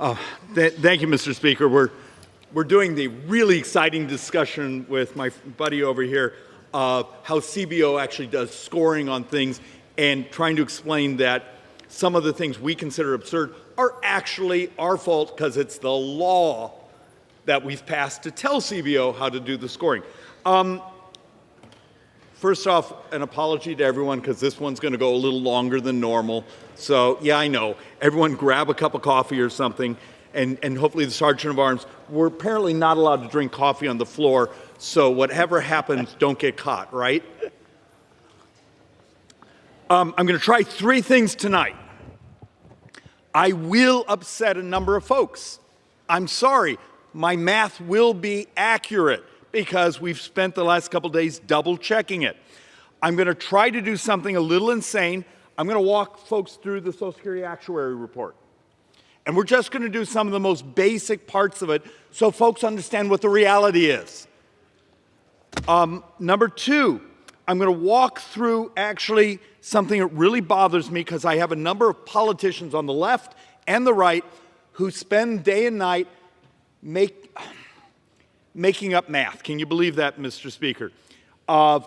Thank you, Mr. Speaker. We're doing the really exciting discussion with my buddy over here of how CBO actually does scoring on things and trying to explain that some of the things we consider absurd are actually our fault because it's the law that we've passed to tell CBO how to do the scoring. First off, an apology to everyone because this one's going to go a little longer than normal. So, yeah, I know. Everyone grab a cup of coffee or something, and hopefully the Sergeant of Arms, we're apparently not allowed to drink coffee on the floor, so whatever happens, don't get caught, right? I'm going to try three things tonight. I will upset a number of folks. I'm sorry. My math will be accurate because we've spent the last couple days double checking it. I'm going to try to do something a little insane. I'm going to walk folks through the Social Security Actuary Report. And we're just going to do some of the most basic parts of it so folks understand what the reality is. Number two, I'm going to walk through actually something that really bothers me because I have a number of politicians on the left and the right who spend day and night making up math. Can you believe that, Mr. Speaker?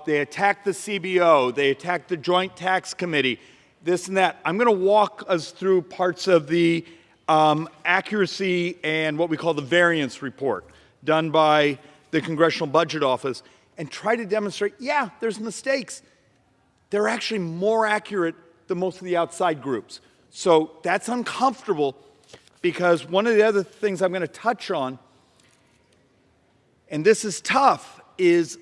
They attack the CBO, they attack the Joint Tax Committee, this and that. I'm going to walk us through parts of the accuracy and what we call the variance report done by the Congressional Budget Office and try to demonstrate, yeah, there's mistakes. They're actually more accurate than most of the outside groups. So that's uncomfortable because one of the other things I'm going to touch on, and this is tough, is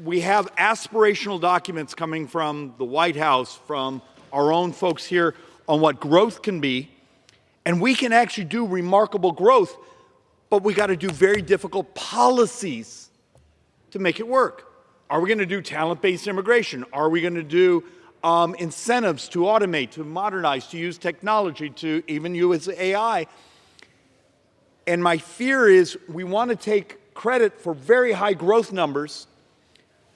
we have aspirational documents coming from the White House, from our own folks here on what growth can be, and we can actually do remarkable growth, but we got to do very difficult policies to make it work. Are we going to do talent-based immigration? Are we going to do incentives to automate, to modernize, to use technology, to even use AI? And my fear is we want to take credit for very high growth numbers.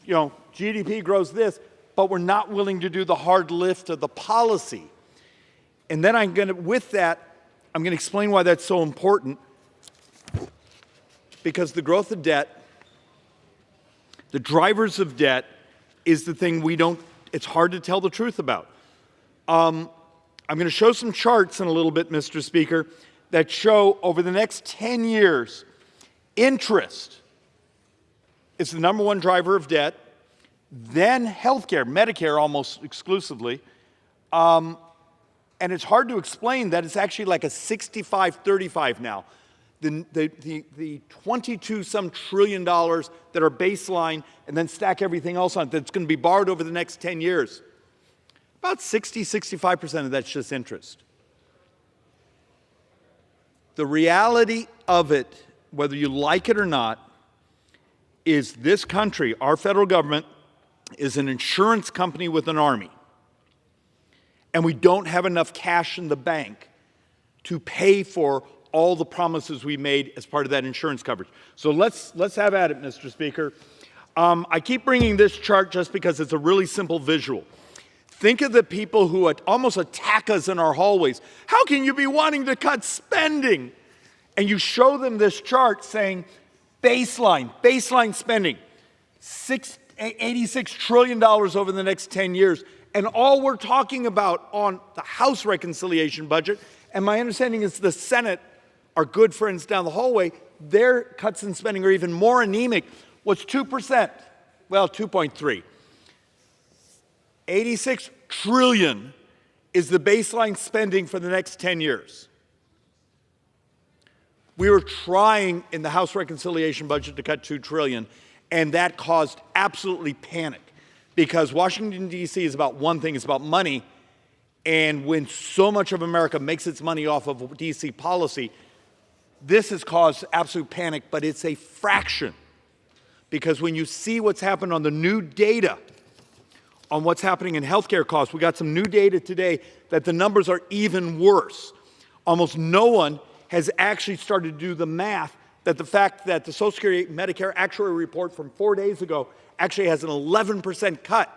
You know, GDP grows this, but we're not willing to do the hard lift of the policy. And then with that, I'm going to explain why that's so important. Because the growth of debt, the drivers of debt, is the thing it's hard to tell the truth about. I'm going to show some charts in a little bit, Mr. Speaker, that show over the next 10 years, interest is the number one driver of debt, then healthcare, Medicare almost exclusively, and it's hard to explain that it's actually like a 65-35 now. The 22-some trillion dollars that are baseline and then stack everything else on it that's going to be borrowed over the next 10 years. About 65% of that's just interest. The reality of it, whether you like it or not, is this country, our federal government, is an insurance company with an army. And we don't have enough cash in the bank to pay for all the promises we made as part of that insurance coverage. So let's have at it, Mr. Speaker. I keep bringing this chart just because it's a really simple visual. Think of the people who almost attack us in our hallways. How can you be wanting to cut spending? And you show them this chart saying baseline spending, $86 trillion over the next 10 years. And all we're talking about on the House reconciliation budget, and my understanding is the Senate, our good friends down the hallway, their cuts in spending are even more anemic. What's 2%? Well, 2.3. 86 trillion is the baseline spending for the next 10 years. We were trying in the House reconciliation budget to cut 2 trillion, and that caused absolutely panic because Washington, D.C. is about one thing, it's about money, and when so much of America makes its money off of D.C. policy, this has caused absolute panic, but it's a fraction. Because when you see what's happened on the new data on what's happening in healthcare costs, we got some new data today that the numbers are even worse. Almost no one has actually started to do the math that the fact that the Social Security Medicare Actuary Report from 4 days ago actually has an 11% cut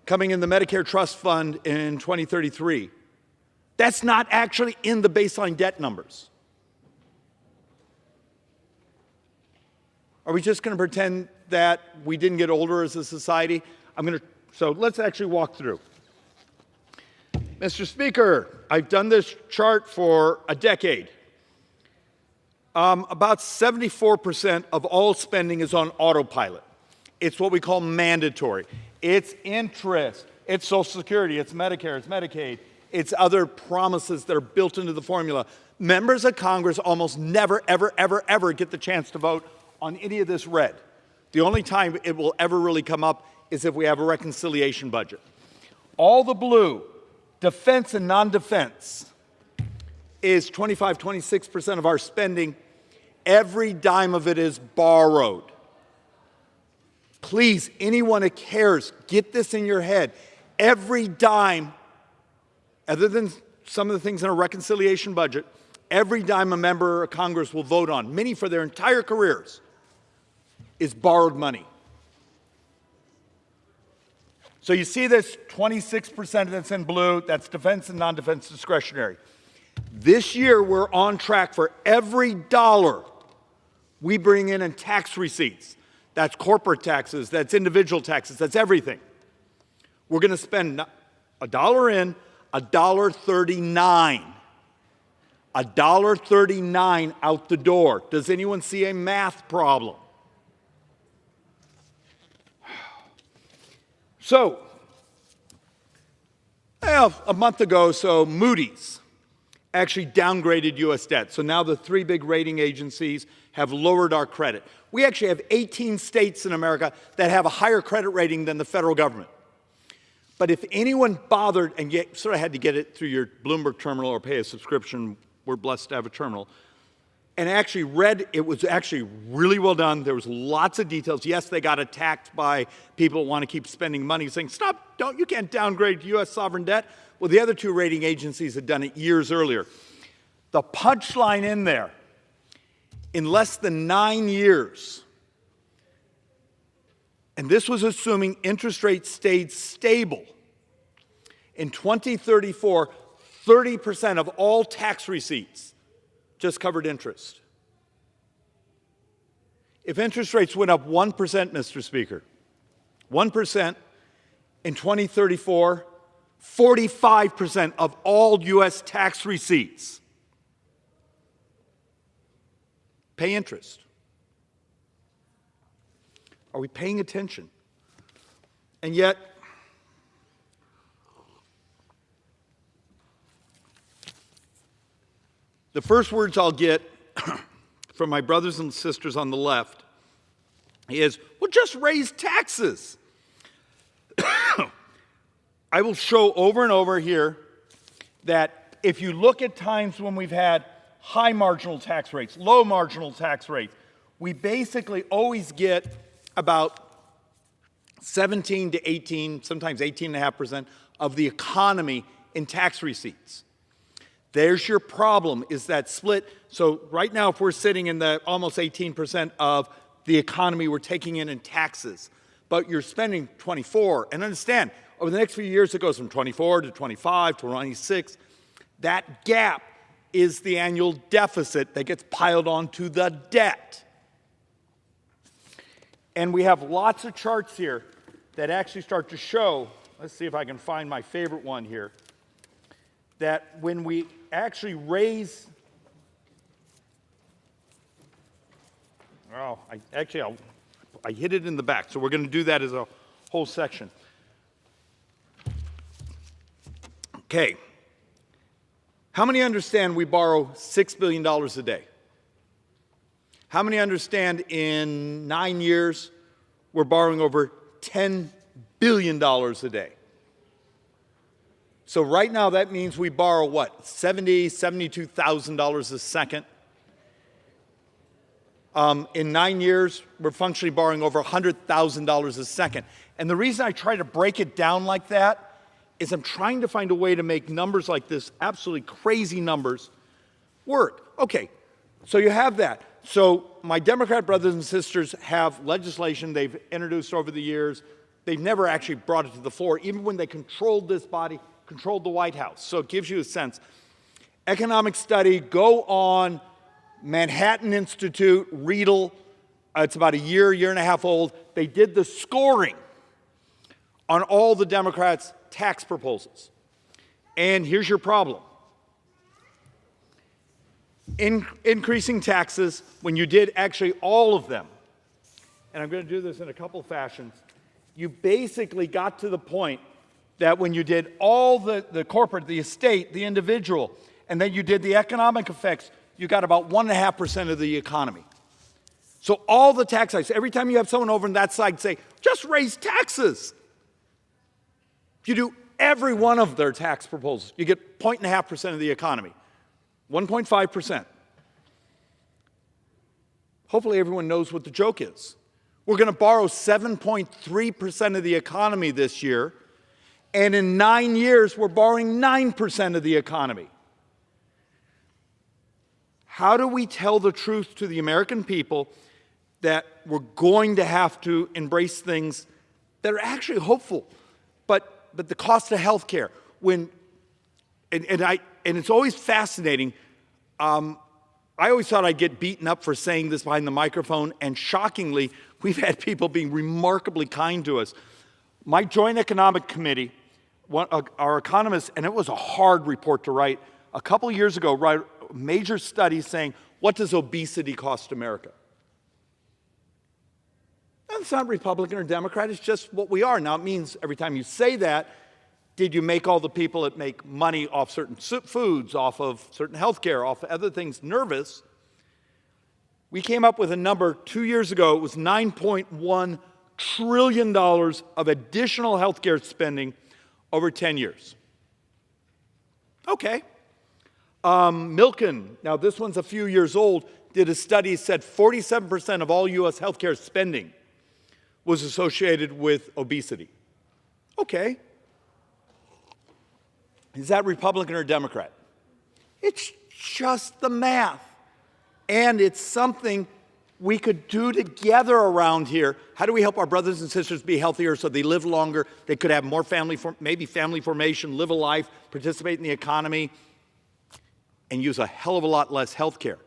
coming in the Medicare Trust Fund in 2033. That's not actually in the baseline debt numbers. Are we just going to pretend that we didn't get older as a society? So let's actually walk through. Mr. Speaker, I've done this chart for a decade. About 74% of all spending is on autopilot. It's what we call mandatory. It's interest, it's Social Security, it's Medicare, it's Medicaid, it's other promises that are built into the formula. Members of Congress almost never, ever, ever, ever get the chance to vote on any of this red. The only time it will ever really come up is if we have a reconciliation budget. All the blue, defense and non-defense, is 25, 26% of our spending. Every dime of it is borrowed. Please, anyone who cares, get this in your head. Every dime, other than some of the things in a reconciliation budget, every dime a member of Congress will vote on, many for their entire careers, is borrowed money. So you see this 26% that's in blue, that's defense and non-defense discretionary. This year, we're on track for every dollar we bring in tax receipts. That's corporate taxes, that's individual taxes, that's everything. We're going to spend $1 in, $1.39. $1.39 out the door. Does anyone see a math problem? So, a month ago, Moody's actually downgraded U.S. debt. So now the three big rating agencies have lowered our credit. We actually have 18 states in America that have a higher credit rating than the federal government. But if anyone bothered, and you sort of had to get it through your Bloomberg terminal or pay a subscription, we're blessed to have a terminal, and actually read, it was actually really well done. There was lots of details. Yes, they got attacked by people who want to keep spending money, saying, stop, you can't downgrade U.S. sovereign debt. Well, the other two rating agencies had done it years earlier. The punchline in there, in less than 9 years, and this was assuming interest rates stayed stable, in 2034, 30% of all tax receipts just covered interest. If interest rates went up 1%, Mr. Speaker, 1% in 2034, 45% of all U.S. tax receipts pay interest. Are we paying attention? And yet, the first words I'll get from my brothers and sisters on the left is, well, just raise taxes. I will show over and over here that if you look at times when we've had high marginal tax rates, low marginal tax rates, we basically always get about 17 to 18, sometimes 18.5% of the economy in tax receipts. There's your problem, is that split. So right now, if we're sitting in the almost 18% of the economy we're taking in taxes, but you're spending 24, and understand, over the next few years, it goes from 24 to 25 to 26. That gap is the annual deficit that gets piled onto the debt. And we have lots of charts here that actually start to show, let's see if I can find my favorite one here, that when we actually raise, I hid it in the back, so we're going to do that as a whole section. Okay. How many understand we borrow $6 billion a day? How many understand in 9 years we're borrowing over $10 billion a day? So right now that means we borrow what, $72,000 a second? In 9 years, we're functionally borrowing over $100,000 a second. And the reason I try to break it down like that is I'm trying to find a way to make numbers like this, absolutely crazy numbers, work. Okay, so you have that. So my Democrat brothers and sisters have legislation they've introduced over the years. They've never actually brought it to the floor. Even when they controlled this body, controlled the White House. So it gives you a sense. Economic study, go on Manhattan Institute, Riedel. It's about a year and a half old. They did the scoring on all the Democrats' tax proposals. And here's your problem. Increasing taxes, when you did actually all of them, and I'm going to do this in a couple fashions, you basically got to the point that when you did all the corporate, the estate, the individual, and then you did the economic effects, you got about 1.5% of the economy. So all the tax hikes, every time you have someone over on that side say, just raise taxes. If you do every one of their tax proposals, you get 0.5% of the economy, 1.5%. Hopefully everyone knows what the joke is. We're going to borrow 7.3% of the economy this year, and in 9 years, we're borrowing 9% of the economy. How do we tell the truth to the American people that we're going to have to embrace things that are actually hopeful, but the cost of health care, and it's always fascinating. I always thought I'd get beaten up for saying this behind the microphone, and shockingly, we've had people being remarkably kind to us. My Joint Economic Committee, our economists, and it was a hard report to write, a couple years ago, wrote a major study saying, what does obesity cost America? It's not Republican or Democrat, it's just what we are. Now, it means every time you say that, did you make all the people that make money off certain foods, off of certain health care, off of other things nervous? We came up with a number 2 years ago. It was $9.1 trillion of additional health care spending over 10 years. Okay. Milken, now this one's a few years old, did a study that said 47% of all U.S. health care spending was associated with obesity. Okay. Is that Republican or Democrat? It's just the math. And it's something we could do together around here. How do we help our brothers and sisters be healthier so they live longer, they could have more maybe family formation, live a life, participate in the economy, and use a hell of a lot less health care?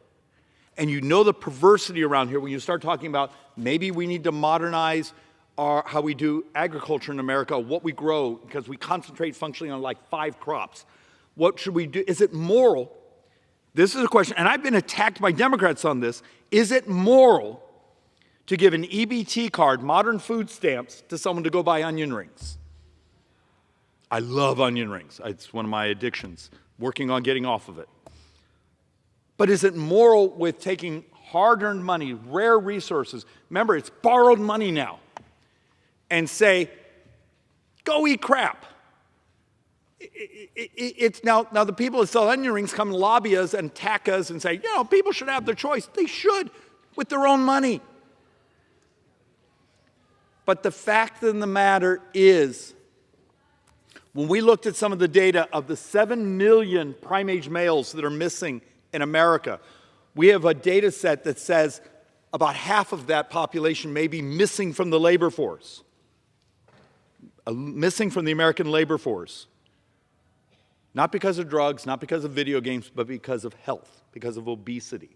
And you know the perversity around here when you start talking about maybe we need to modernize how we do agriculture in America, what we grow, because we concentrate functionally on like 5 crops. What should we do? Is it moral? This is a question, and I've been attacked by Democrats on this. Is it moral to give an EBT card, modern food stamps, to someone to go buy onion rings? I love onion rings. It's one of my addictions, working on getting off of it. But is it moral with taking hard-earned money, rare resources, remember, it's borrowed money now, and say, go eat crap? It's now the people that sell onion rings come and lobby us and attack us and say, people should have their choice. They should, with their own money. But the fact of the matter is, when we looked at some of the data of the 7 million prime-age males that are missing in America, we have a data set that says about half of that population may be missing from the labor force. Missing from the American labor force. Not because of drugs, not because of video games, but because of health, because of obesity.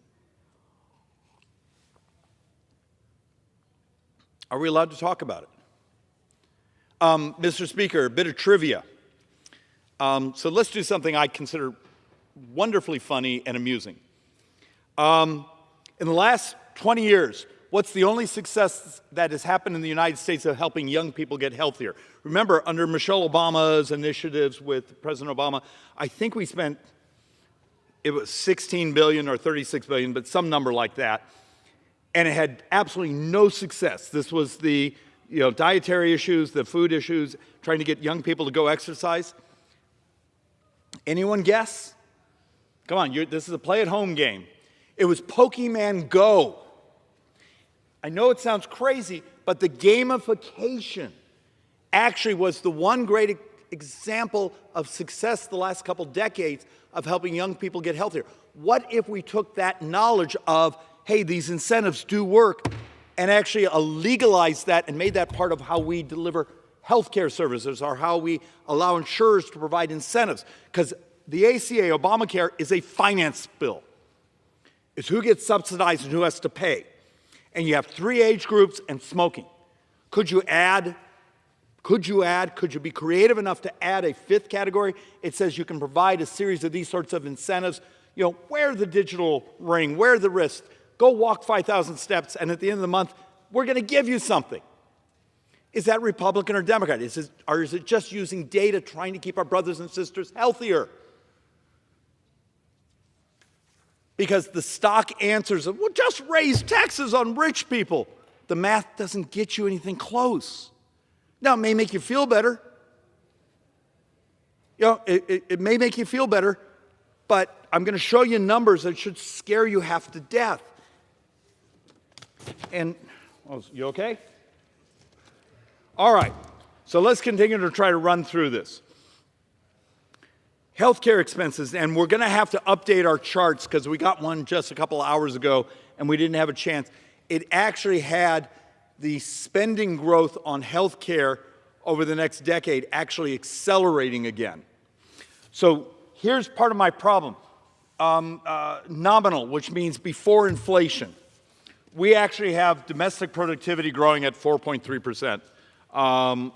Are we allowed to talk about it? Mr. Speaker, a bit of trivia. So let's do something I consider wonderfully funny and amusing. In the last 20 years, what's the only success that has happened in the United States of helping young people get healthier? Remember, under Michelle Obama's initiatives with President Obama, I think we spent, it was $16 billion or $36 billion, but some number like that, and it had absolutely no success. This was the dietary issues, the food issues, trying to get young people to go exercise. Anyone guess? Come on, this is a play-at-home game. It was Pokemon Go. I know it sounds crazy, but the gamification actually was the one great example of success the last couple decades of helping young people get healthier. What if we took that knowledge of, hey, these incentives do work, and actually legalized that and made that part of how we deliver healthcare services or how we allow insurers to provide incentives. Because the ACA, Obamacare, is a finance bill. It's who gets subsidized and who has to pay. And you have 3 age groups and smoking. Could you be creative enough to add a 5th category? It says you can provide a series of these sorts of incentives. You know, wear the digital ring, wear the wrist, go walk 5,000 steps, and at the end of the month, we're going to give you something. Is that Republican or Democrat? Or is it just using data trying to keep our brothers and sisters healthier? Because the stock answers, well, just raise taxes on rich people. The math doesn't get you anything close. Now, it may make you feel better. You know, it may make you feel better, but I'm going to show you numbers that should scare you half to death. And, well, you okay? All right, so let's continue to try to run through this. Healthcare expenses, and we're going to have to update our charts because we got one just a couple hours ago and we didn't have a chance. It actually had the spending growth on healthcare over the next decade actually accelerating again. So here's part of my problem. Nominal, which means before inflation. We actually have domestic productivity growing at 4.3%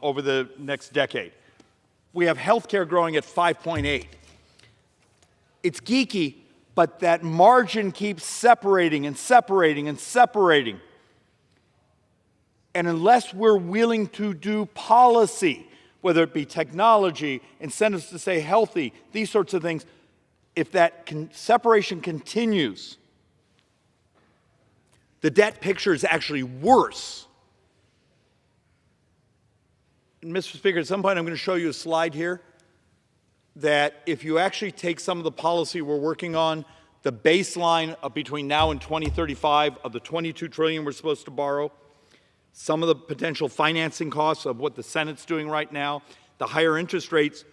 over the next decade. We have healthcare growing at 5.8. It's geeky, but that margin keeps separating and separating and separating. And unless we're willing to do policy, whether it be technology, incentives to stay healthy, these sorts of things, if that separation continues, the debt picture is actually worse. And Mr. Speaker, at some point I'm going to show you a slide here that if you actually take some of the policy we're working on, the baseline of between now and 2035 of the $22 trillion we're supposed to borrow, some of the potential financing costs of what the Senate's doing right now, the higher interest rates,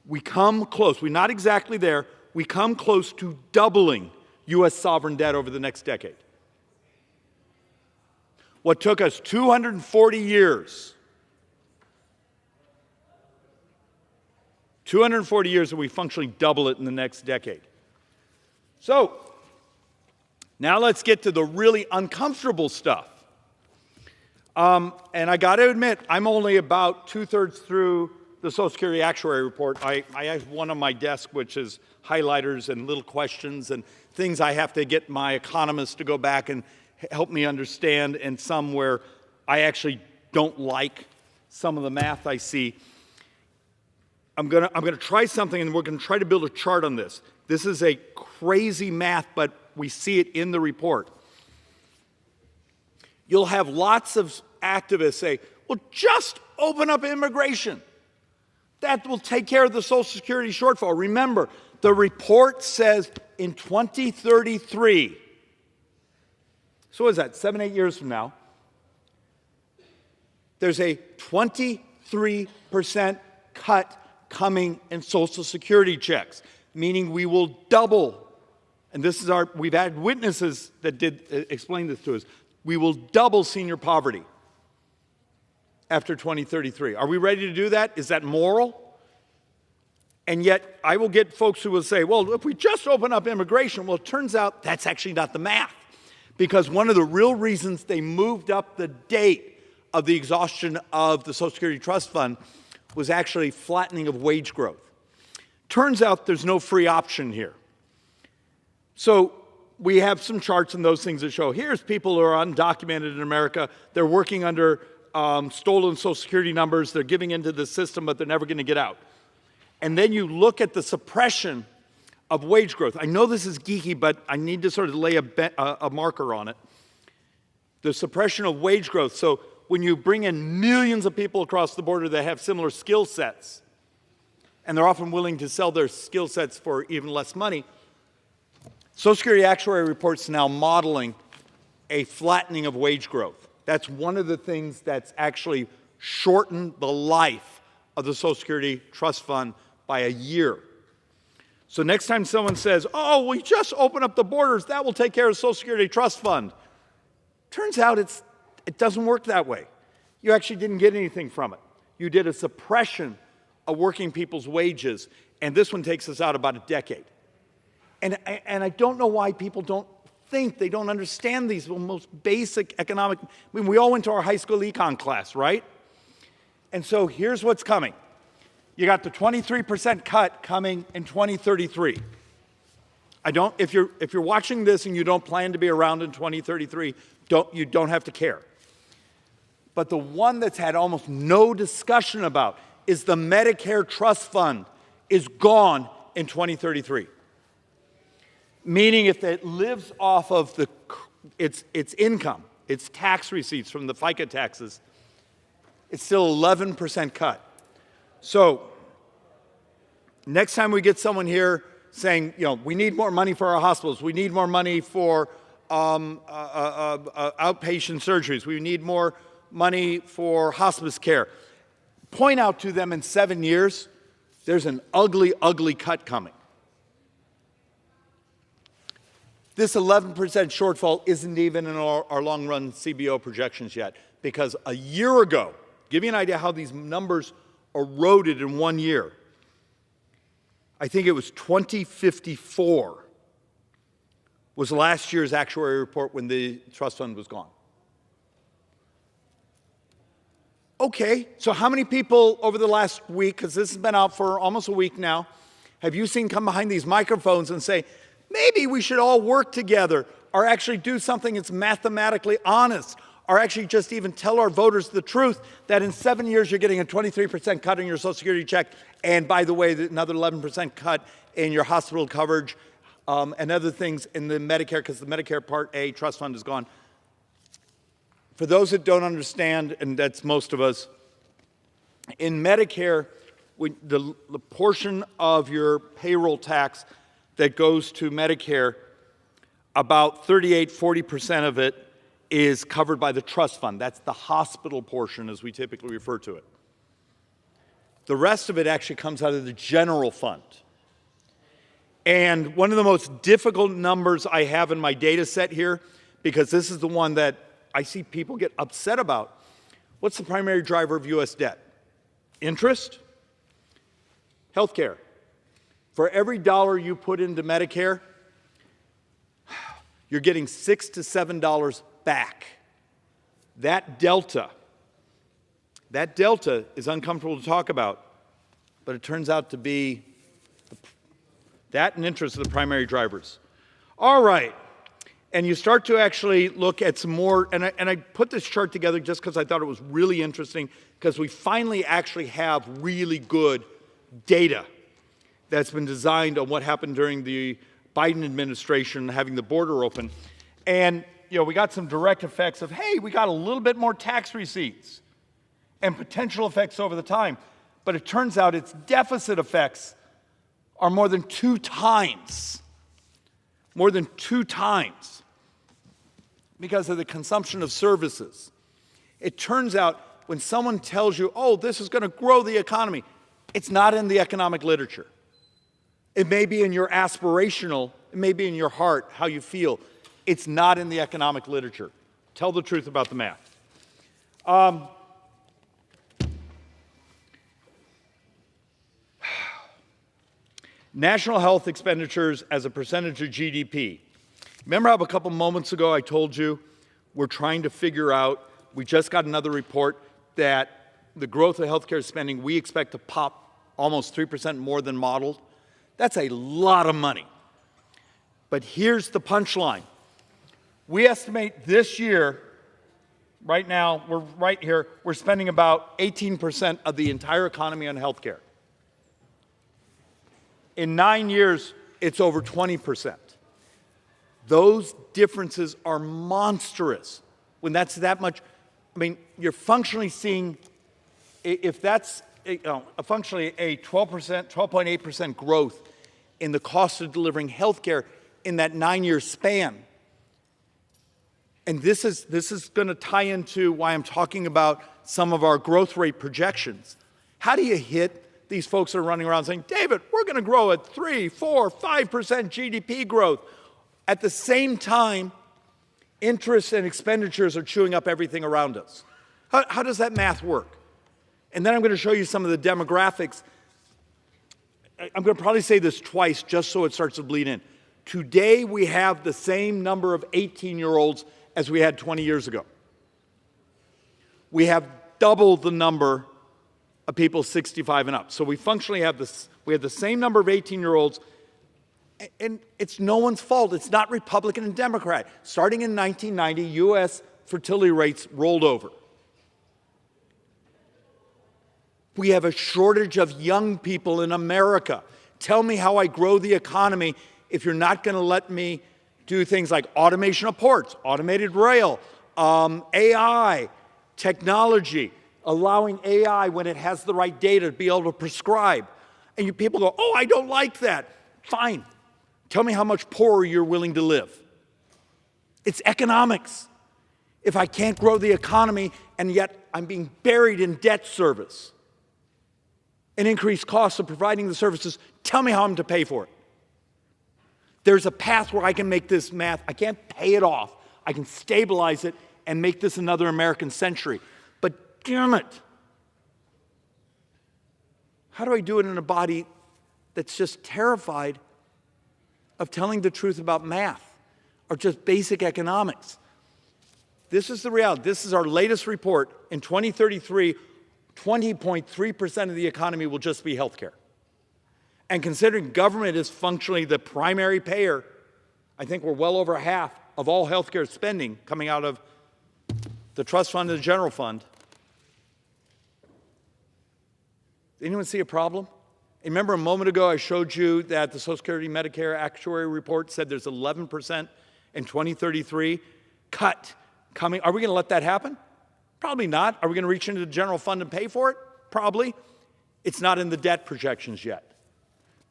we come close. We're not exactly there. We come close to doubling U.S. sovereign debt over the next decade. What took us 240 years, 240 years, and we functionally double it in the next decade. So, now let's get to the really uncomfortable stuff. And I got to admit, I'm only about 2/3 through the Social Security Actuary Report. I have one on my desk, which is highlighters and little questions and things I have to get my economists to go back and help me understand, and some where I actually don't like some of the math I see. I'm gonna try something, and we're going to try to build a chart on this. This is a crazy math, but we see it in the report. You'll have lots of activists say, well, just open up immigration. That will take care of the Social Security shortfall. Remember, the report says in 2033, so what is that, 7, 8 years from now, there's a 23% cut coming in Social Security checks, meaning we will double, and this is we've had witnesses that did explain this to us, we will double senior poverty after 2033. Are we ready to do that? Is that moral? And yet, I will get folks who will say, well, if we just open up immigration, well, it turns out that's actually not the math. Because one of the real reasons they moved up the date of the exhaustion of the Social Security Trust Fund was actually flattening of wage growth. Turns out there's no free option here. So we have some charts and those things that show here's people who are undocumented in America. They're working under stolen Social Security numbers. They're giving into the system, but they're never going to get out. And then you look at the suppression of wage growth. I know this is geeky, but I need to sort of lay a marker on it. The suppression of wage growth. So when you bring in millions of people across the border that have similar skill sets, and they're often willing to sell their skill sets for even less money, Social Security Actuary Report's now modeling a flattening of wage growth. That's one of the things that's actually shortened the life of the Social Security Trust Fund by a year. So next time someone says, oh, we just open up the borders, that will take care of the Social Security Trust Fund. Turns out it doesn't work that way. You actually didn't get anything from it. You did a suppression of working people's wages, and this one takes us out about a decade. And I don't know why people don't think, they don't understand these most basic economic, I mean, we all went to our high school econ class, right? And so here's what's coming. You got the 23% cut coming in 2033. If you're watching this and you don't plan to be around in 2033, you don't have to care. But the one that's had almost no discussion about is the Medicare Trust Fund is gone in 2033. Meaning if it lives off of its income, its tax receipts from the FICA taxes, it's still 11% cut. So next time we get someone here saying, we need more money for our hospitals, we need more money for outpatient surgeries, we need more money for hospice care, point out to them in 7 years, there's an ugly, ugly cut coming. This 11% shortfall isn't even in our long-run CBO projections yet, because a year ago, give you an idea how these numbers eroded in 1 year. I think it was 2054 was last year's actuary report when the trust fund was gone. Okay, so how many people over the last week, because this has been out for almost a week now, have you seen come behind these microphones and say, maybe we should all work together, or actually do something that's mathematically honest, or actually just even tell our voters the truth that in 7 years you're getting a 23% cut in your Social Security check, and by the way, another 11% cut in your hospital coverage, and other things in the Medicare, because the Medicare Part A trust fund is gone. For those that don't understand, and that's most of us, in Medicare, the portion of your payroll tax that goes to Medicare, about 40% of it is covered by the trust fund. That's the hospital portion, as we typically refer to it. The rest of it actually comes out of the general fund. And one of the most difficult numbers I have in my data set here, because this is the one that I see people get upset about, what's the primary driver of U.S. debt? Interest? Healthcare. For every dollar you put into Medicare, you're getting $6 to $7 back. That delta is uncomfortable to talk about, but it turns out to be that and interest are the primary drivers. All right, and you start to actually look at some more, and I put this chart together just because I thought it was really interesting, because we finally actually have really good data that's been designed on what happened during the Biden administration, having the border open. And we got some direct effects of, hey, we got a little bit more tax receipts and potential effects over the time. But it turns out its deficit effects are more than 2 times. More than 2 times because of the consumption of services. It turns out when someone tells you, oh, this is going to grow the economy, it's not in the economic literature. It may be in your aspirational, it may be in your heart, how you feel. It's not in the economic literature. Tell the truth about the math. National health expenditures as a percentage of GDP. Remember how a couple moments ago I told you we're trying to figure out, we just got another report that the growth of healthcare spending we expect to pop almost 3% more than modeled. That's a lot of money. But here's the punchline. We estimate this year, right now, we're right here, we're spending about 18% of the entire economy on healthcare. In 9 years, it's over 20%. Those differences are monstrous. When that's that much, I mean, you're functionally seeing, if that's functionally a 12.8% growth in the cost of delivering healthcare in that 9-year span. And this is going to tie into why I'm talking about some of our growth rate projections. How do you hit these folks that are running around saying, David, we're going to grow at 3, 4, 5% GDP growth. At the same time, interests and expenditures are chewing up everything around us. How does that math work? And then I'm going to show you some of the demographics. I'm going to probably say this twice just so it starts to bleed in. Today, we have the same number of 18-year-olds as we had 20 years ago. We have double the number of people 65 and up. So we functionally have this, we have the same number of 18-year-olds, and it's no one's fault. It's not Republican and Democrat. Starting in 1990, U.S. fertility rates rolled over. We have a shortage of young people in America. Tell me how I grow the economy if you're not going to let me do things like automation of ports, automated rail, AI, technology, allowing AI when it has the right data to be able to prescribe. And you people go, oh, I don't like that. Fine. Tell me how much poorer you're willing to live. It's economics. If I can't grow the economy and yet I'm being buried in debt service and increased costs of providing the services, tell me how I'm to pay for it. There's a path where I can make this math, I can't pay it off. I can stabilize it and make this another American century. But damn it, how do I do it in a body that's just terrified of telling the truth about math or just basic economics? This is the reality. This is our latest report. In 2033, 20.3% of the economy will just be healthcare. And considering government is functionally the primary payer, I think we're well over half of all healthcare spending coming out of the trust fund and the general fund. Anyone see a problem? Remember a moment ago I showed you that the Social Security Medicare actuary report said there's 11% in 2033 cut coming. Are we going to let that happen? Probably not. Are we going to reach into the general fund and pay for it? Probably. It's not in the debt projections yet.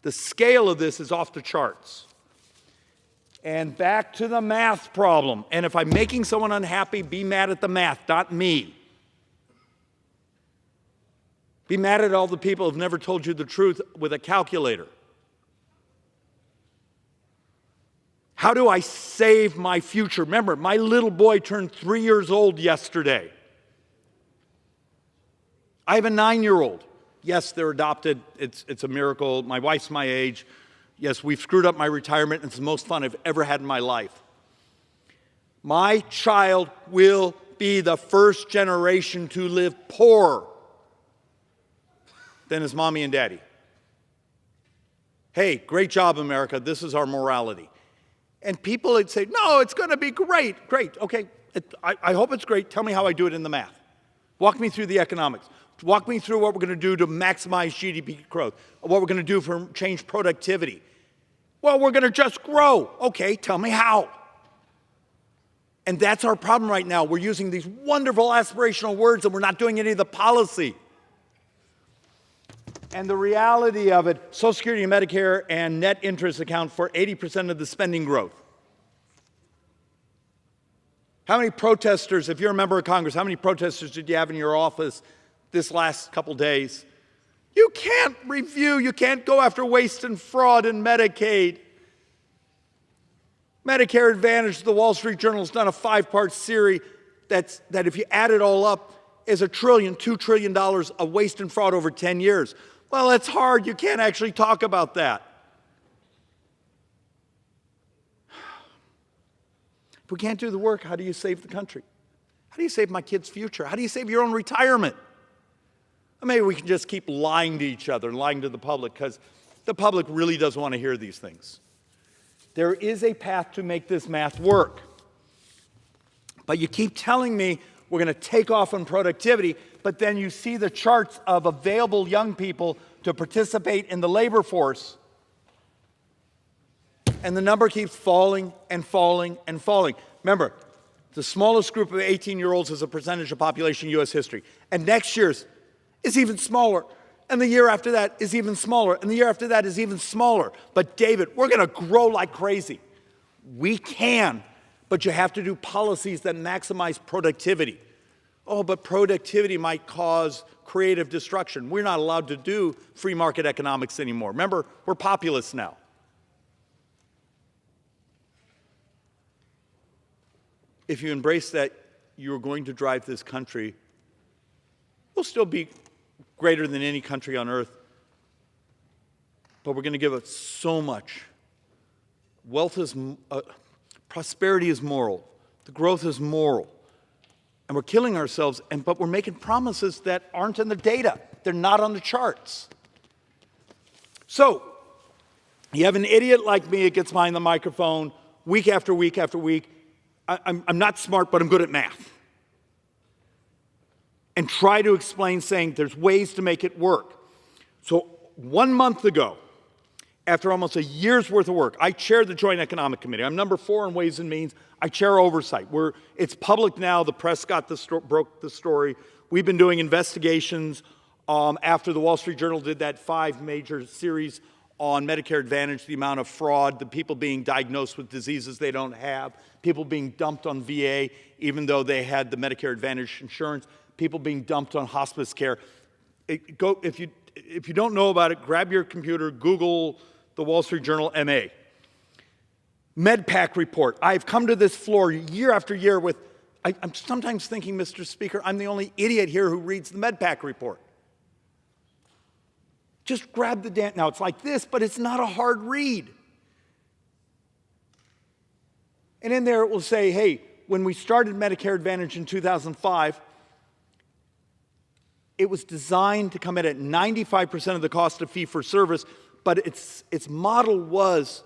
The scale of this is off the charts. And back to the math problem. And if I'm making someone unhappy, be mad at the math, not me. Be mad at all the people who've never told you the truth with a calculator. How do I save my future? Remember, my little boy turned 3 years old yesterday. I have a 9-year-old. Yes, they're adopted. It's a miracle. My wife's my age. Yes, we've screwed up my retirement, and it's the most fun I've ever had in my life. My child will be the first generation to live poorer than his mommy and daddy. Hey, great job, America. This is our morality. And people would say, no, it's going to be great. Great. Okay, I hope it's great. Tell me how I do it in the math. Walk me through the economics. Walk me through what we're going to do to maximize GDP growth, what we're going to do for change productivity. Well, we're going to just grow. Okay, tell me how. And that's our problem right now. We're using these wonderful aspirational words and we're not doing any of the policy. And the reality of it, Social Security and Medicare and net interest account for 80% of the spending growth. How many protesters, if you're a member of Congress, how many protesters did you have in your office this last couple days? You can't review, you can't go after waste and fraud in Medicaid. Medicare Advantage, the Wall Street Journal has done a 5-part series that if you add it all up is $2 trillion of waste and fraud over 10 years. Well, it's hard. You can't actually talk about that. If we can't do the work, how do you save the country? How do you save my kids' future? How do you save your own retirement? Or maybe we can just keep lying to each other and lying to the public because the public really doesn't want to hear these things. There is a path to make this math work. But you keep telling me we're going to take off on productivity, but then you see the charts of available young people to participate in the labor force, and the number keeps falling and falling and falling. Remember, the smallest group of 18-year-olds as a percentage of population in U.S. history. And next year's is even smaller. And the year after that is even smaller. And the year after that is even smaller. But David, we're going to grow like crazy. We can, but you have to do policies that maximize productivity. Oh, but productivity might cause creative destruction. We're not allowed to do free market economics anymore. Remember, we're populists now. If you embrace that, you're going to drive this country. We'll still be greater than any country on earth. But we're going to give it so much. Wealth is, prosperity is moral. The growth is moral. And we're killing ourselves, but we're making promises that aren't in the data. They're not on the charts. So, you have an idiot like me that gets behind the microphone week after week after week. I'm not smart, but I'm good at math. And try to explain, saying there's ways to make it work. So 1 month ago, after almost a year's worth of work, I chaired the Joint Economic Committee. I'm number 4 in Ways and Means. I chair oversight. It's public now. The press broke the story. We've been doing investigations after the Wall Street Journal did that 5 major series on Medicare Advantage, the amount of fraud, the people being diagnosed with diseases they don't have, people being dumped on VA even though they had the Medicare Advantage insurance, people being dumped on hospice care. If you don't know about it, grab your computer, Google the Wall Street Journal MA. MedPAC report. I've come to this floor year after year with, I'm sometimes thinking, Mr. Speaker, I'm the only idiot here who reads the MedPAC report. Just grab the damn, now it's like this, but it's not a hard read. And in there it will say, hey, when we started Medicare Advantage in 2005, it was designed to come in at 95% of the cost of fee-for-service, but its model was,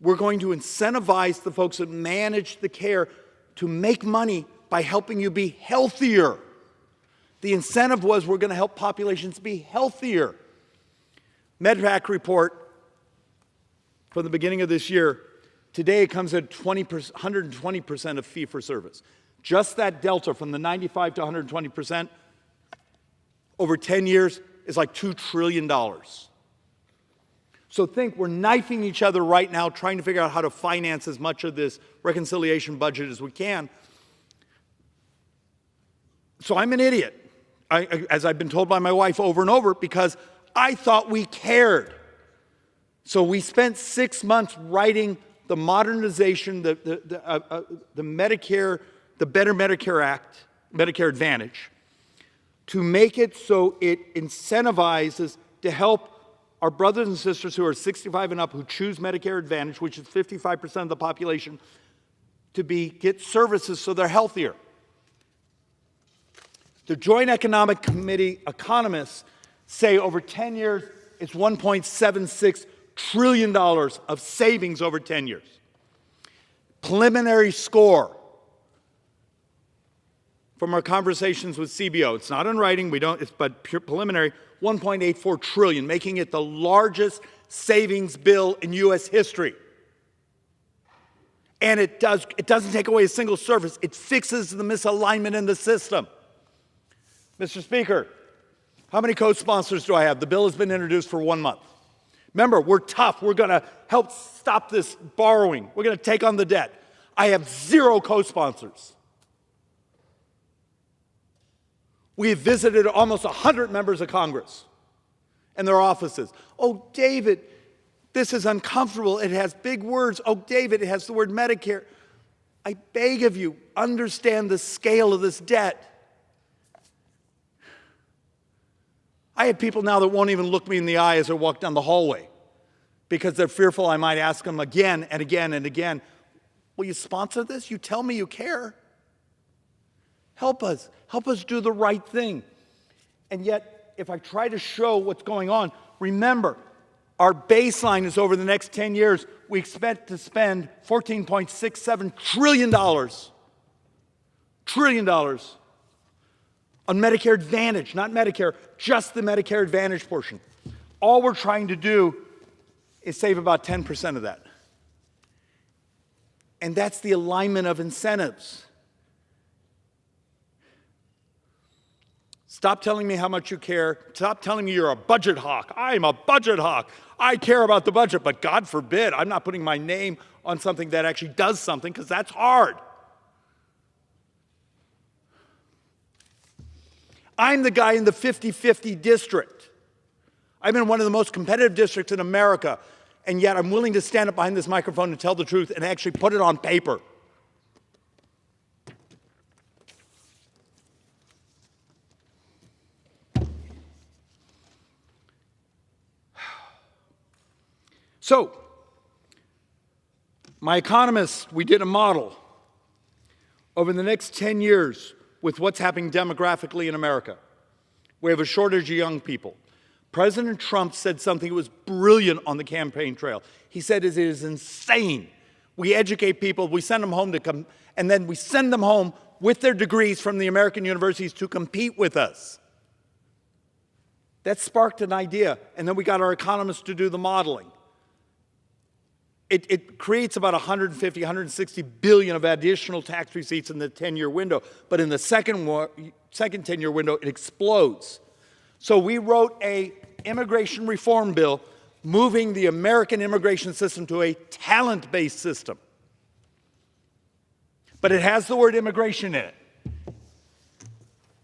we're going to incentivize the folks that manage the care to make money by helping you be healthier. The incentive was we're going to help populations be healthier. MedPAC report from the beginning of this year, today it comes at 120% of fee-for-service. Just that delta from the 95 to 120% over 10 years is like $2 trillion. So think, we're knifing each other right now, trying to figure out how to finance as much of this reconciliation budget as we can. So I'm an idiot, as I've been told by my wife over and over, because I thought we cared. So we spent 6 months writing the modernization, the Medicare, the Better Medicare Act, Medicare Advantage, to make it so it incentivizes to help our brothers and sisters who are 65 and up who choose Medicare Advantage, which is 55% of the population, to get services so they're healthier. The Joint Economic Committee economists say over 10 years, it's $1.76 trillion of savings over 10 years. Preliminary score from our conversations with CBO, it's not in writing, but pure preliminary, 1.84 trillion, making it the largest savings bill in U.S. history. And it doesn't take away a single service. It fixes the misalignment in the system. Mr. Speaker, how many co-sponsors do I have? The bill has been introduced for 1 month. Remember, we're tough. We're going to help stop this borrowing. We're going to take on the debt. I have 0 co-sponsors. We have visited almost 100 members of Congress and their offices. Oh, David, this is uncomfortable. It has big words. Oh, David, it has the word Medicare. I beg of you, understand the scale of this debt. I have people now that won't even look me in the eye as I walk down the hallway because they're fearful I might ask them again and again and again, will you sponsor this? You tell me you care. Help us. Help us do the right thing. And yet, if I try to show what's going on, remember, our baseline is over the next 10 years, we expect to spend $14.67 trillion on Medicare Advantage, not Medicare, just the Medicare Advantage portion. All we're trying to do is save about 10% of that. And that's the alignment of incentives. Stop telling me how much you care. Stop telling me you're a budget hawk. I'm a budget hawk. I care about the budget, but God forbid, I'm not putting my name on something that actually does something because that's hard. I'm the guy in the 50-50 district. I'm in one of the most competitive districts in America, and yet I'm willing to stand up behind this microphone and tell the truth and actually put it on paper. So, my economists, we did a model over the next 10 years with what's happening demographically in America. We have a shortage of young people. President Trump said something that was brilliant on the campaign trail. He said it is insane. We educate people, we send them home to come, and then we send them home with their degrees from the American universities to compete with us. That sparked an idea, and then we got our economists to do the modeling. It creates about 150, 160 billion of additional tax receipts in the 10-year window, but in the second 10-year window, it explodes. So we wrote an immigration reform bill moving the American immigration system to a talent-based system. But it has the word immigration in it.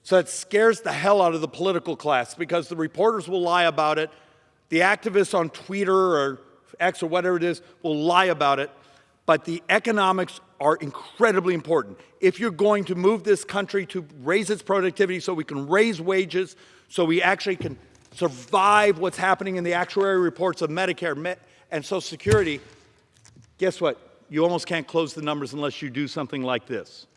So it scares the hell out of the political class because the reporters will lie about it. The activists on Twitter or X or whatever it is will lie about it. But the economics are incredibly important. If you're going to move this country to raise its productivity so we can raise wages, so we actually can survive what's happening in the actuarial reports of Medicare and Social Security, guess what? You almost can't close the numbers unless you do something like this.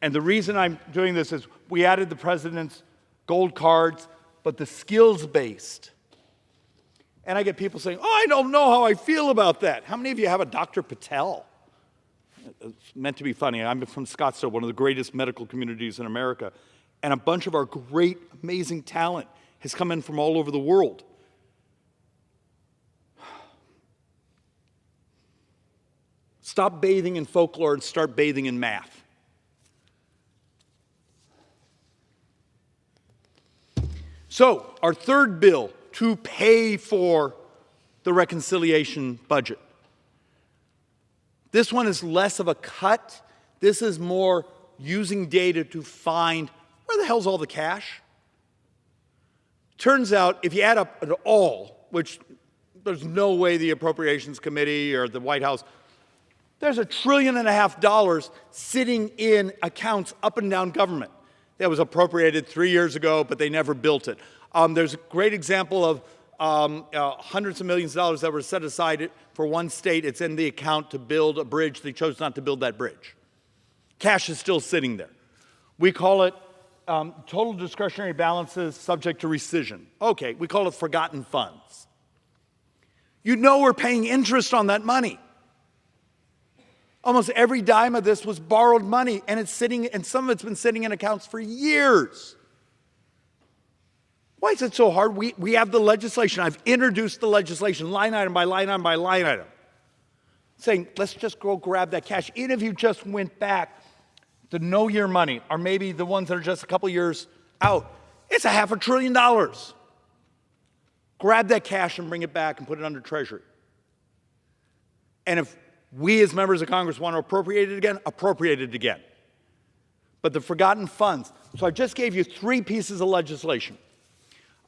And the reason I'm doing this is we added the president's gold cards, but the skills-based. And I get people saying, oh, I don't know how I feel about that. How many of you have a Dr. Patel? It's meant to be funny. I'm from Scottsdale, one of the greatest medical communities in America. And a bunch of our great, amazing talent has come in from all over the world. Stop bathing in folklore and start bathing in math. So, our third bill to pay for the reconciliation budget. This one is less of a cut. This is more using data to find where the hell's all the cash? Turns out, if you add up it all, which there's no way the Appropriations Committee or the White House, there's $1.5 trillion sitting in accounts up and down government. That was appropriated 3 years ago, but they never built it. There's a great example of hundreds of millions of dollars that were set aside for one state. It's in the account to build a bridge. They chose not to build that bridge. Cash is still sitting there. We call it total discretionary balances subject to rescission. Okay, we call it forgotten funds. You know we're paying interest on that money. Almost every dime of this was borrowed money, and it's sitting, and some of it's been sitting in accounts for years. Why is it so hard? We have the legislation. I've introduced the legislation line item by line item by line item, saying, let's just go grab that cash. Even if you just went back to no-year money, or maybe the ones that are just a couple years out, it's $500 billion. Grab that cash and bring it back and put it under Treasury. And if we as members of Congress want to appropriate it again. But the forgotten funds. So I just gave you 3 pieces of legislation.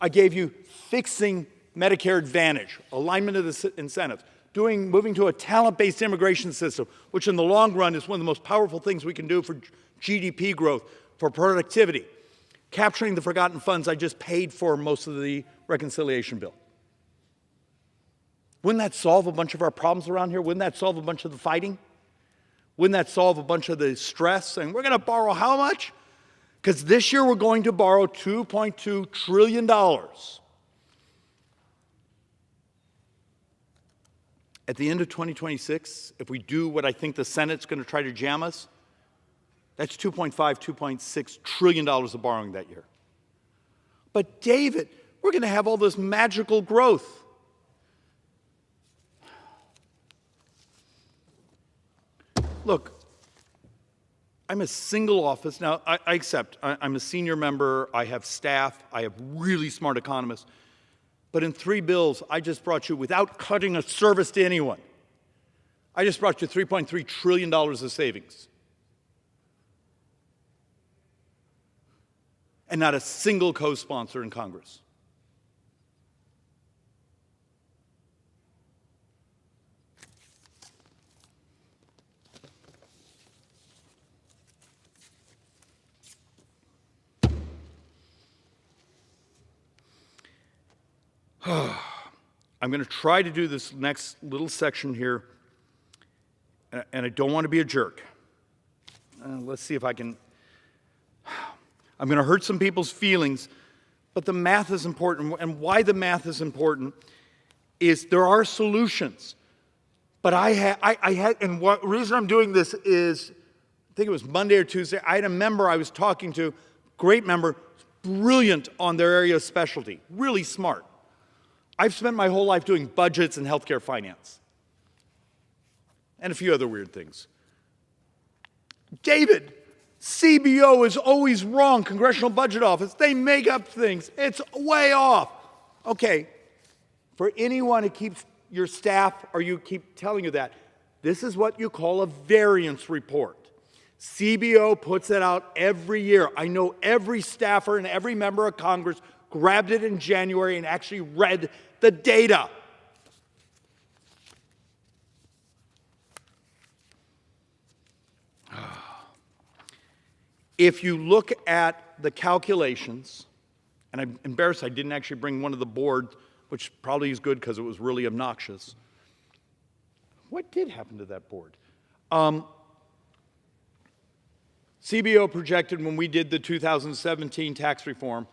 I gave you fixing Medicare Advantage, alignment of the incentives, moving to a talent-based immigration system, which in the long run is one of the most powerful things we can do for GDP growth, for productivity. Capturing the forgotten funds, I just paid for most of the reconciliation bill. Wouldn't that solve a bunch of our problems around here? Wouldn't that solve a bunch of the fighting? Wouldn't that solve a bunch of the stress? And we're going to borrow how much? Because this year we're going to borrow $2.2 trillion. At the end of 2026, if we do what I think the Senate's going to try to jam us, that's $2.5, $2.6 trillion of borrowing that year. But David, we're going to have all this magical growth. Look, I'm a single office. Now, I accept. I'm a senior member. I have staff. I have really smart economists. But in 3 bills, I just brought you, without cutting a service to anyone, I just brought you $3.3 trillion of savings. And not a single co-sponsor in Congress. I'm going to try to do this next little section here, and I don't want to be a jerk. Let's see if I can. I'm going to hurt some people's feelings, but the math is important, and why the math is important is there are solutions. But I had, and what reason I'm doing this is, I think it was Monday or Tuesday, I had a member I was talking to, great member, brilliant on their area of specialty, really smart. I've spent my whole life doing budgets and healthcare finance, and a few other weird things. David, CBO is always wrong, Congressional Budget Office. They make up things. It's way off. Okay, for anyone who keeps your staff or you keep telling you that, this is what you call a variance report. CBO puts it out every year. I know every staffer and every member of Congress grabbed it in January and actually read the data. If you look at the calculations, and I'm embarrassed I didn't actually bring one of the board, which probably is good because it was really obnoxious. What did happen to that board? CBO projected when we did the 2017 tax reform,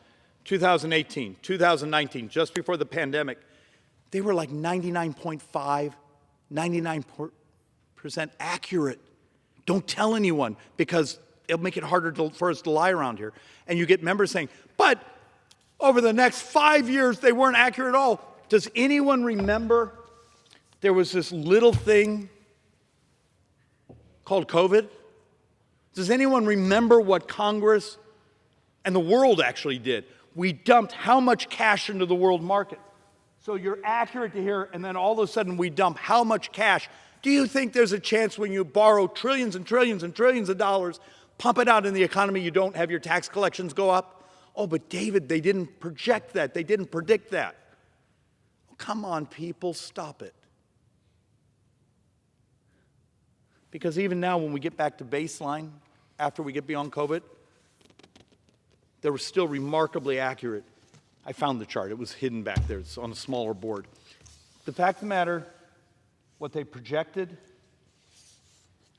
2018, 2019, just before the pandemic, they were like 99.5, 99% accurate. Don't tell anyone because it'll make it harder for us to lie around here. And you get members saying, but over the next 5 years, they weren't accurate at all. Does anyone remember there was this little thing called COVID? Does anyone remember what Congress and the world actually did? We dumped how much cash into the world market? So you're accurate to hear, and then all of a sudden we dump how much cash? Do you think there's a chance when you borrow trillions and trillions and trillions of dollars, pump it out in the economy, you don't have your tax collections go up? Oh, but David, they didn't project that. They didn't predict that. Oh, come on, people, stop it. Because even now, when we get back to baseline, after we get beyond COVID, they were still remarkably accurate. I found the chart. It was hidden back there. It's on a smaller board. The fact of the matter, what they projected,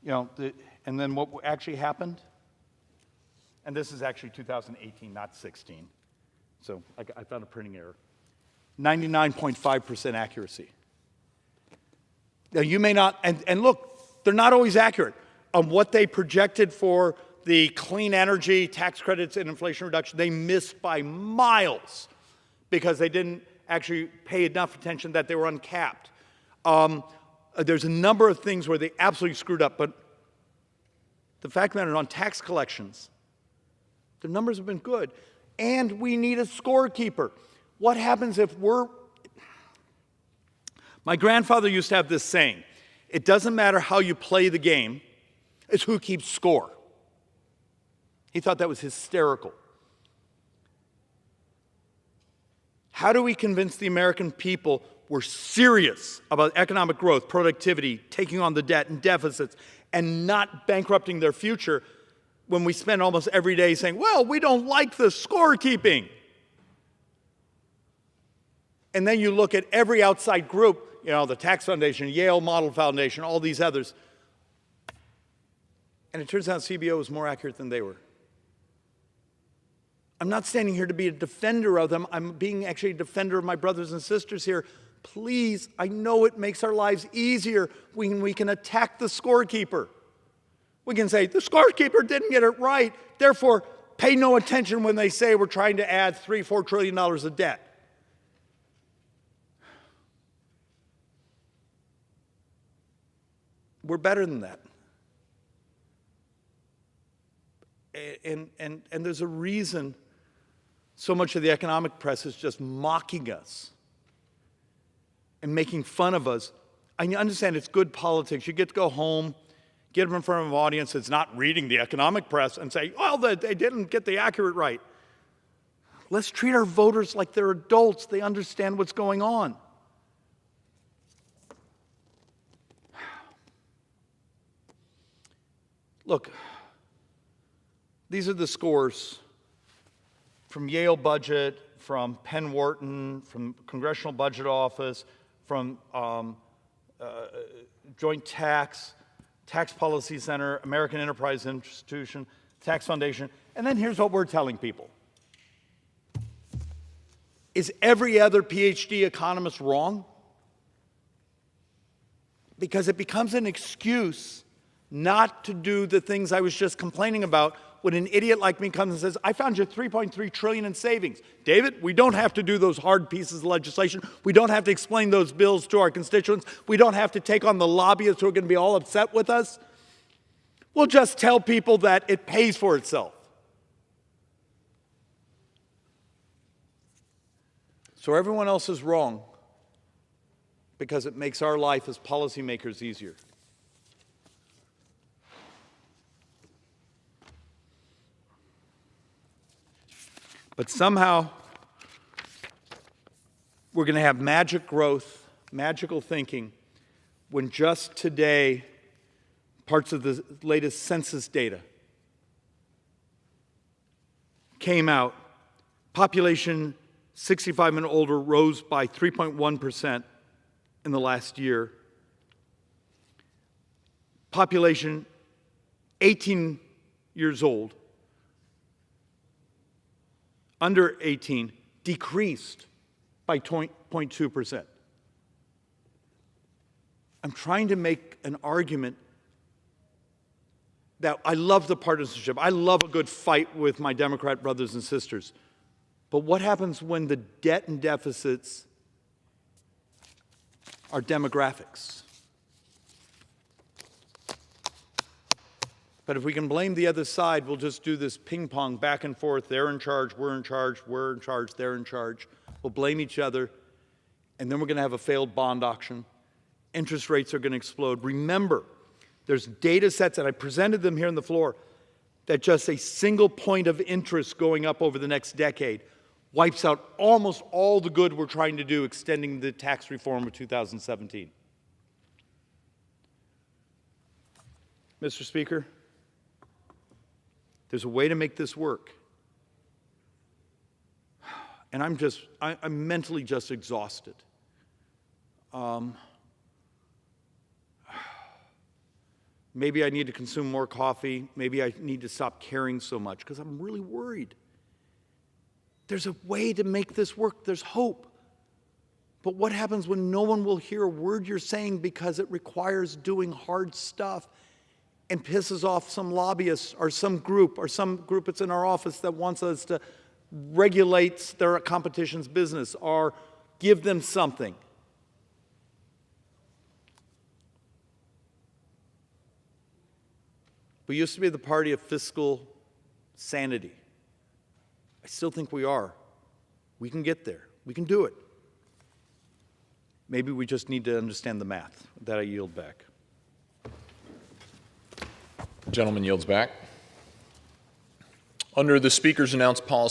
and then what actually happened, and this is actually 2018, not 16. So I found a printing error. 99.5% accuracy. Now you may not, and look, they're not always accurate. On what they projected for the clean energy, tax credits, and inflation reduction, they missed by miles because they didn't actually pay enough attention that they were uncapped. There's a number of things where they absolutely screwed up, but the fact of the matter, on tax collections, the numbers have been good. And we need a scorekeeper. What happens if My grandfather used to have this saying, it doesn't matter how you play the game, it's who keeps score. He thought that was hysterical. How do we convince the American people we're serious about economic growth, productivity, taking on the debt and deficits, and not bankrupting their future when we spend almost every day saying, well, we don't like the scorekeeping? And then you look at every outside group, the Tax Foundation, Yale Model Foundation, all these others, and it turns out CBO was more accurate than they were. I'm not standing here to be a defender of them. I'm being actually a defender of my brothers and sisters here. Please, I know it makes our lives easier when we can attack the scorekeeper. We can say, the scorekeeper didn't get it right, therefore pay no attention when they say we're trying to add $3-4 trillion of debt. We're better than that. And there's a reason so much of the economic press is just mocking us and making fun of us. I understand it's good politics. You get to go home, get them in front of an audience that's not reading the economic press and say, well, they didn't get the accurate right. Let's treat our voters like they're adults. They understand what's going on. Look, these are the scores from Yale Budget, from Penn Wharton, from Congressional Budget Office, Joint Tax, Tax Policy Center, American Enterprise Institution, Tax Foundation. And then here's what we're telling people. Is every other PhD economist wrong? Because it becomes an excuse not to do the things I was just complaining about when an idiot like me comes and says, I found you $3.3 trillion in savings. David, we don't have to do those hard pieces of legislation. We don't have to explain those bills to our constituents. We don't have to take on the lobbyists who are going to be all upset with us. We'll just tell people that it pays for itself. So everyone else is wrong because it makes our life as policymakers easier. But somehow, we're going to have magic growth, magical thinking, when just today, parts of the latest census data came out. Population 65 and older rose by 3.1% in the last year. Population 18 years old, under 18, decreased by 0.2%. I'm trying to make an argument that I love the partisanship. I love a good fight with my Democrat brothers and sisters. But what happens when the debt and deficits are demographics? But if we can blame the other side, we'll just do this ping pong back and forth. They're in charge, we're in charge, we're in charge, they're in charge. We'll blame each other, and then we're going to have a failed bond auction. Interest rates are going to explode. Remember, there's data sets, and I presented them here on the floor, that just a single point of interest going up over the next decade wipes out almost all the good we're trying to do extending the tax reform of 2017. Mr. Speaker, there's a way to make this work. And I'm mentally just exhausted. Maybe I need to consume more coffee. Maybe I need to stop caring so much because I'm really worried. There's a way to make this work. There's hope. But what happens when no one will hear a word you're saying because it requires doing hard stuff and pisses off some lobbyists or some group that's in our office that wants us to regulate their competition's business or give them something? We used to be the party of fiscal sanity. I still think we are. We can get there. We can do it. Maybe we just need to understand the math. That I yield back. The gentleman yields back. Under the Speaker's announced policy,